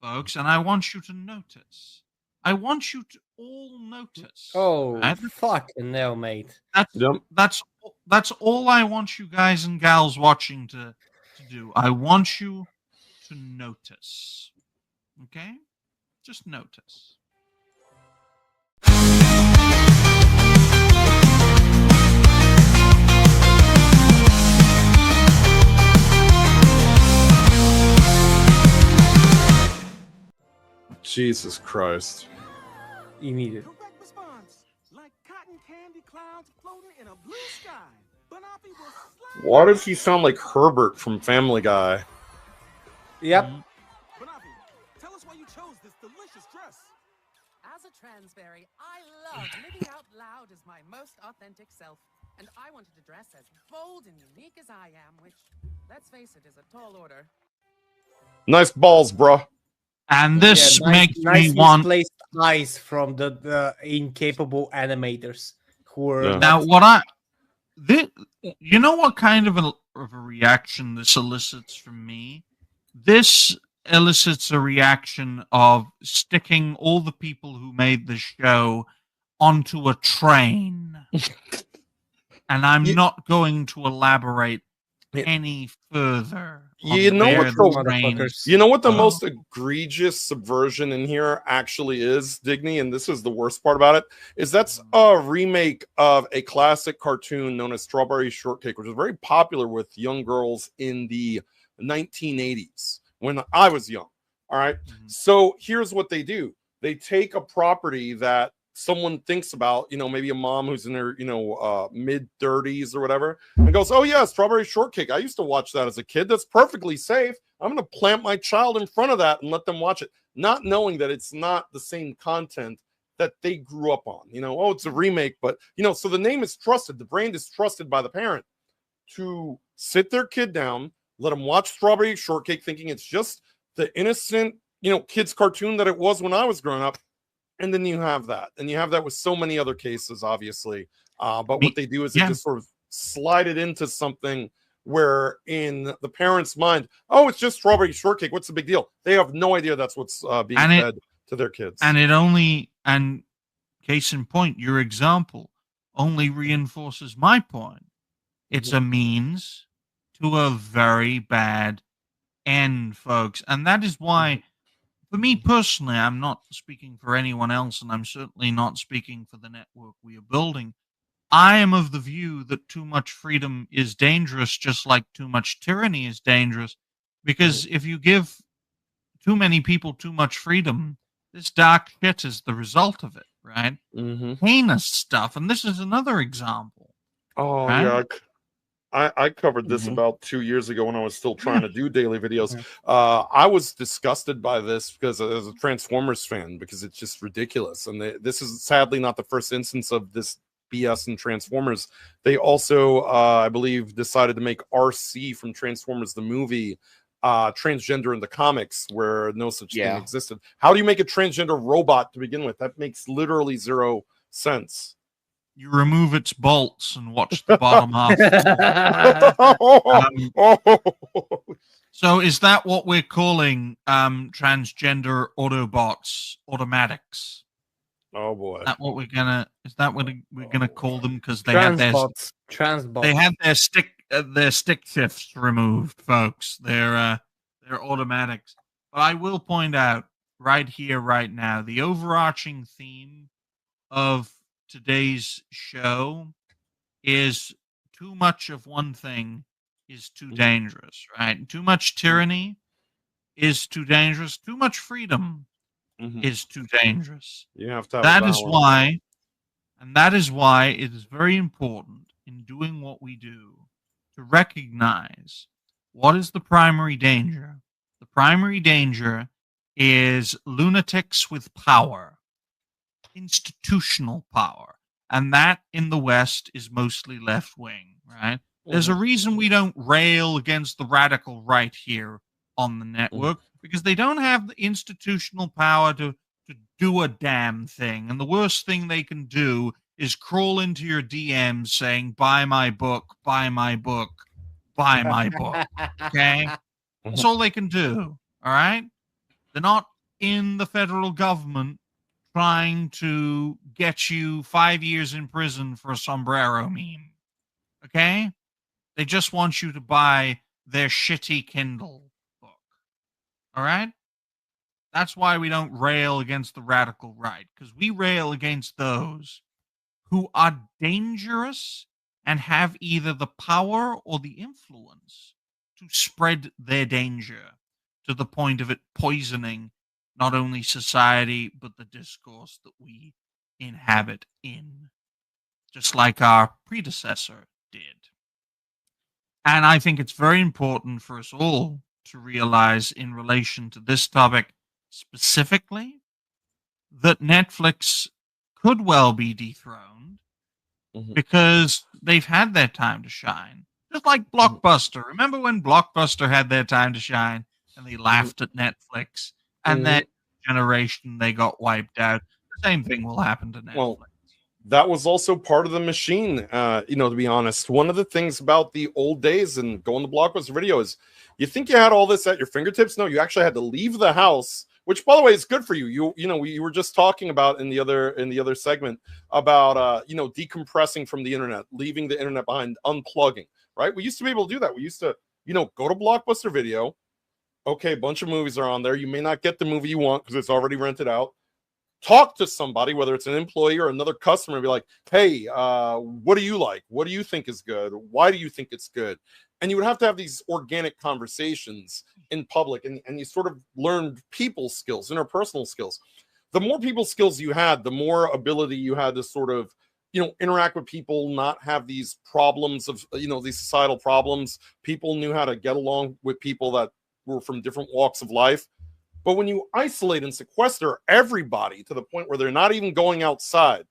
folks, and I want you to notice. I want you to all notice. Oh, right? fucking hell, mate. That's all I want you guys and gals watching to do. I want you to notice. Okay? Just notice. Jesus Christ. Immediate. Correct response. Like cotton candy clouds floating in a blue sky. Banafi will slide. Why does he sound like Herbert from Family Guy? Yep. Banafi, tell us why you chose this delicious dress. As a transberry, I love living out loud as my most authentic self. And I wanted to dress as bold and unique as I am, which, let's face it, is a tall order. Nice balls, bruh. And this makes me want misplaced eyes from the incapable animators who were now. You know what kind of a reaction this elicits from me? This elicits a reaction of sticking all the people who made the show onto a train, and I'm not going to elaborate any further. You know what the most egregious subversion in here actually is, Digny, and this is the worst part about it, is that's a remake of a classic cartoon known as Strawberry Shortcake, which was very popular with young girls in the 1980s when I was young. All right. So here's what they do. They take a property that someone thinks about, maybe a mom who's in their, mid 30s or whatever, and goes, oh yeah, Strawberry Shortcake. I used to watch that as a kid. That's perfectly safe. I'm going to plant my child in front of that and let them watch it, not knowing that it's not the same content that they grew up on. Oh, it's a remake, but so the name is trusted. The brand is trusted by the parent to sit their kid down, let them watch Strawberry Shortcake, thinking it's just the innocent, kids cartoon that it was when I was growing up. And then you have that. And you have that with so many other cases, obviously. But what they do is they just sort of slide it into something where in the parent's mind, oh, it's just Strawberry Shortcake. What's the big deal? They have no idea that's what's being fed to their kids. And case in point, your example only reinforces my point. It's a means to a very bad end, folks. And that is why, for me personally, I'm not speaking for anyone else, and I'm certainly not speaking for the network we are building. I am of the view that too much freedom is dangerous, just like too much tyranny is dangerous, because if you give too many people too much freedom, this dark shit is the result of it, right? Heinous stuff, and this is another example. Oh, right? yuck. I covered this about 2 years ago when I was still trying to do daily videos. I was disgusted by this because as a Transformers fan, because it's just ridiculous. And this is sadly not the first instance of this BS in Transformers. They also, I believe, decided to make RC from Transformers the movie transgender in the comics, where no such thing existed. How do you make a transgender robot to begin with? That makes literally zero sense. You remove its bolts and watch the bottom half. So is that what we're calling transgender Autobots, automatics? Oh boy. Is that what we're gonna call them, because they had their stick shifts removed, folks. They're automatics. But I will point out right here, right now, the overarching theme of today's show is too much of one thing is too dangerous, right? Too much tyranny is too dangerous. Too much freedom is too dangerous. You have to have that is why it is very important in doing what we do to recognize what is the primary danger. The primary danger is lunatics with power. Institutional power, and that in the West is mostly left wing, right? There's a reason we don't rail against the radical right here on the network, because they don't have the institutional power to do a damn thing. And the worst thing they can do is crawl into your DMs saying, buy my book, buy my book, buy my book. Okay? That's all they can do. All right? They're not in the federal government trying to get you 5 years in prison for a sombrero meme. Okay? They just want you to buy their shitty Kindle book. All right? That's why we don't rail against the radical right, because we rail against those who are dangerous and have either the power or the influence to spread their danger to the point of it poisoning not only society, but the discourse that we inhabit in, just like our predecessor did. And I think it's very important for us all to realize in relation to this topic specifically that Netflix could well be dethroned because they've had their time to shine. Just like Blockbuster. Remember when Blockbuster had their time to shine and they laughed at Netflix and then generation they got wiped out? The same thing will happen to Netflix. Well, that was also part of the machine, to be honest. One of the things about the old days and going to Blockbuster Video is you think you had all this at your fingertips. No, you actually had to leave the house, which, by the way, is good for you. We were just talking about in the other segment about decompressing from the internet, leaving the internet behind, unplugging. Right? We used to be able to do that. We used to, go to Blockbuster Video. Okay, a bunch of movies are on there. You may not get the movie you want because it's already rented out. Talk to somebody, whether it's an employee or another customer, and be like, hey, what do you like? What do you think is good? Why do you think it's good? And you would have to have these organic conversations in public, and you sort of learned people skills, interpersonal skills. The more people skills you had, the more ability you had to sort of, interact with people, not have these problems of, these societal problems. People knew how to get along with people that were from different walks of life. But when you isolate and sequester everybody to the point where they're not even going outside,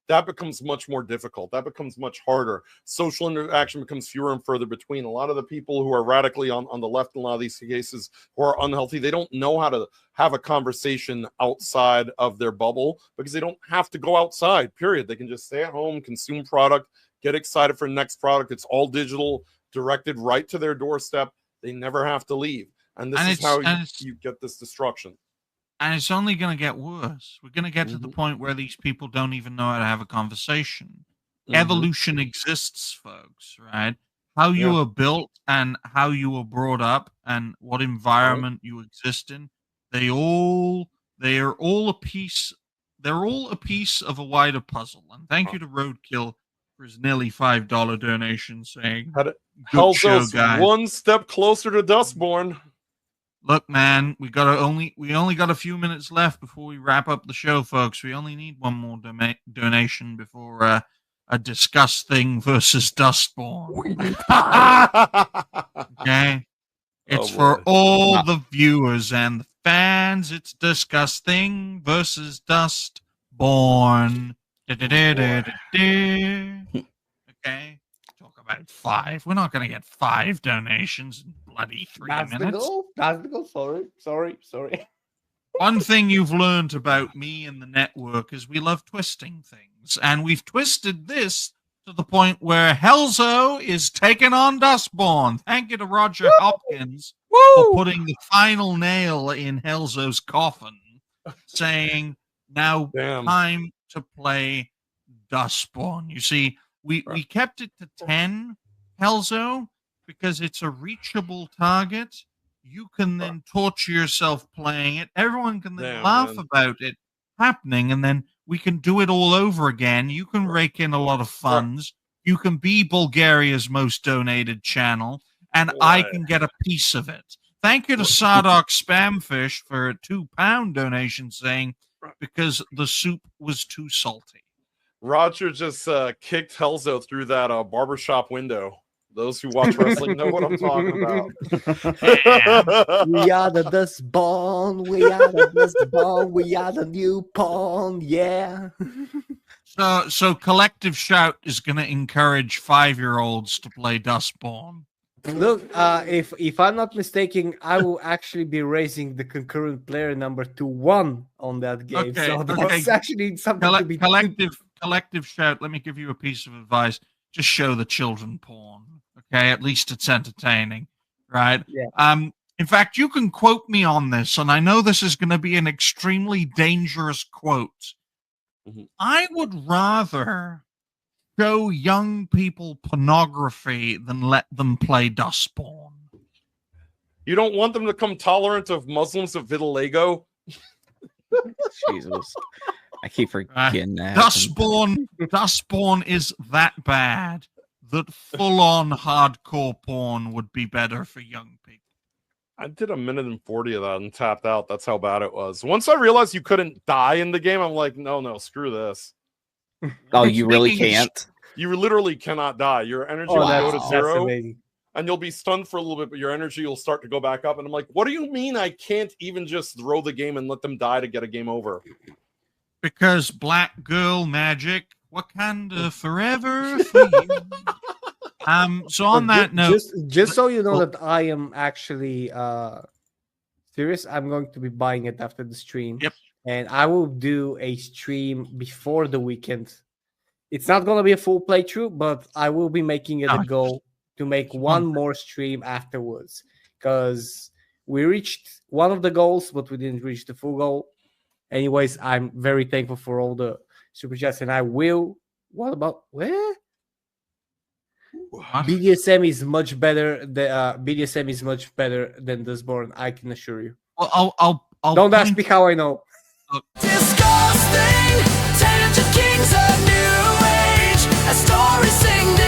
that becomes much more difficult. That becomes much harder. Social interaction becomes fewer and further between. A lot of the people who are radically on the left in a lot of these cases who are unhealthy, they don't know how to have a conversation outside of their bubble because they don't have to go outside, period. They can just stay at home, consume product, get excited for the next product. It's all digital, directed right to their doorstep. They never have to leave. And this is how you get this destruction. And it's only going to get worse. We're going to get to the point where these people don't even know how to have a conversation. Evolution exists, folks, right? How you were built and how you were brought up and what environment you exist in, they are all a piece. They're all a piece of a wider puzzle. And thank you to Roadkill for his nearly $5 donation saying, "Good show, guys. One step closer to Dustborn." Look, man, we only got a few minutes left before we wrap up the show, folks. We only need one more donation before a Disgusting versus Dustborn. Okay, it's for all the viewers and the fans. It's Disgusting versus Dustborn. Okay. About 5. We're not going to get 5 donations in bloody 3 minutes. That's the goal. Sorry. One thing you've learned about me and the network is we love twisting things. And we've twisted this to the point where Helzo is taking on Dustborn. Thank you to Roger Hopkins for putting the final nail in Helzo's coffin, saying, now time to play Dustborn. You see, we kept it to 10, Helzo, because it's a reachable target. You can then torture yourself playing it. Everyone can then laugh about it happening, and then we can do it all over again. You can rake in a lot of funds. You can be Bulgaria's most donated channel, and I can get a piece of it. Thank you to Sardock Spamfish for a £2 donation saying, because the soup was too salty. Roger just kicked Helzo through that barbershop window. Those who watch wrestling know what I'm talking about. We are the Dustborn. We are the Dustborn. We are the new pawn. Yeah. So Collective Shout is going to encourage 5-year-olds to play Dustborn. Look, if I'm not mistaken, I will actually be raising the concurrent player number to 1 on that game. Okay, so that's actually something to be collective Shout. Let me give you a piece of advice. Just show the children porn. Okay, at least it's entertaining, right? Yeah. In fact, you can quote me on this, and I know this is going to be an extremely dangerous quote. I would rather show young people pornography than let them play Dustborn. You don't want them to become tolerant of Muslims of vitiligo? Jesus. I keep forgetting that. Dustborn is that bad that full-on hardcore porn would be better for young people. I did 1:40 of that and tapped out. That's how bad it was. Once I realized you couldn't die in the game, I'm like, no, screw this. Oh, you really can't? You literally cannot die. Your energy will go to zero, and you'll be stunned for a little bit, but your energy will start to go back up. And I'm like, what do you mean I can't even just throw the game and let them die to get a game over? Because black girl magic, Wakanda forever for you. So on that note, just so you know that I am actually serious, I'm going to be buying it after the stream. Yep. And I will do a stream before the weekend. It's not going to be a full playthrough, but I will be making it a goal to make one more stream afterwards. Because we reached one of the goals, but we didn't reach the full goal. Anyways, I'm very thankful for all the super chats, and I will. What about where? BDSM is much better. BDSM is much better than Dustborn. I can assure you. Well, I'll don't ask me how I know. Disgusting, talented kings of new age, a story sing.